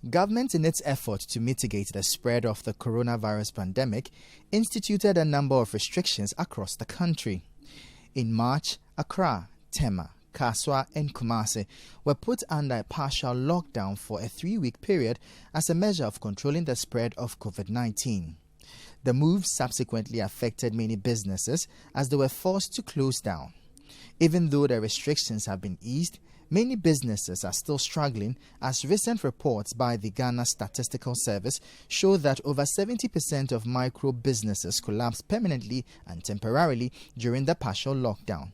Government, in its effort to mitigate the spread of the coronavirus pandemic, instituted a number of restrictions across the country. In March, Accra, Tema, Kaswa and Kumasi were put under a partial lockdown for a 3-week period as a measure of controlling the spread of COVID-19. The move subsequently affected many businesses as they were forced to close down. Even though the restrictions have been eased, many businesses are still struggling, as recent reports by the Ghana Statistical Service show that over 70% of micro businesses collapsed permanently and temporarily during the partial lockdown.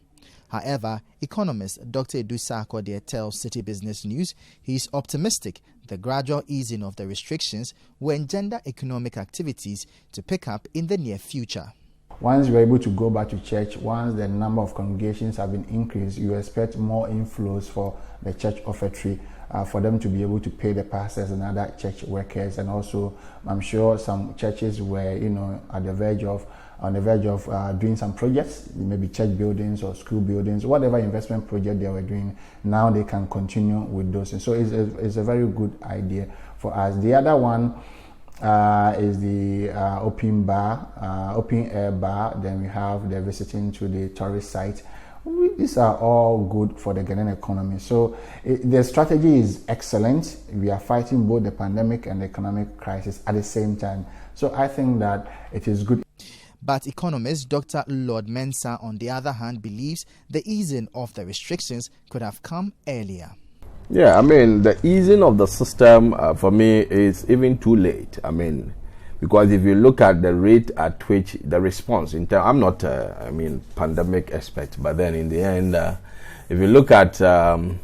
However, economist Dr. Owusu Sarkodie tells Citi Business News he is optimistic the gradual easing of the restrictions will engender economic activities to pick up in the near future. Once you're able to go back to church, once the number of congregations have been increased, you expect more inflows for the church offertory, for them to be able to pay the pastors and other church workers. And also, I'm sure some churches were, on the verge of doing some projects, maybe church buildings or school buildings, whatever investment project they were doing. Now they can continue with those. And so it's a very good idea for us. The other one is the open air bar. Then we have the visiting to the tourist site. These are all good for the Ghanaian economy. So the strategy is excellent. We are fighting both the pandemic and the economic crisis at the same time. So I think that it is good. But economist Dr. Lord Mensah, on the other hand, believes the easing of the restrictions could have come earlier. Yeah, the easing of the system for me is even too late. Because if you look at the rate at which the response, I'm not pandemic expert, but then in the end, if you look at the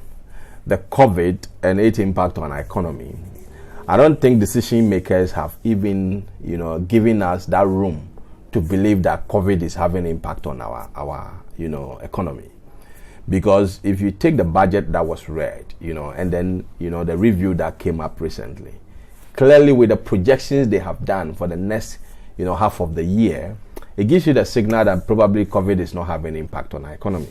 COVID and its impact on our economy, I don't think decision makers have even, given us that room to believe that COVID is having an impact on our economy. Because if you take the budget that was read, and then, the review that came up recently, clearly with the projections they have done for the next, half of the year, it gives you the signal that probably COVID is not having an impact on our economy.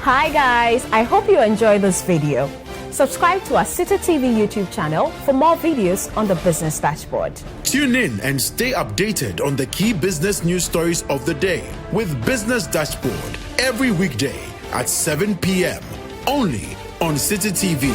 Hi guys, I hope you enjoyed this video. Subscribe to our Citi TV YouTube channel for more videos on the Business Dashboard. Tune in and stay updated on the key business news stories of the day with Business Dashboard every weekday at 7 p.m. only on Citi TV.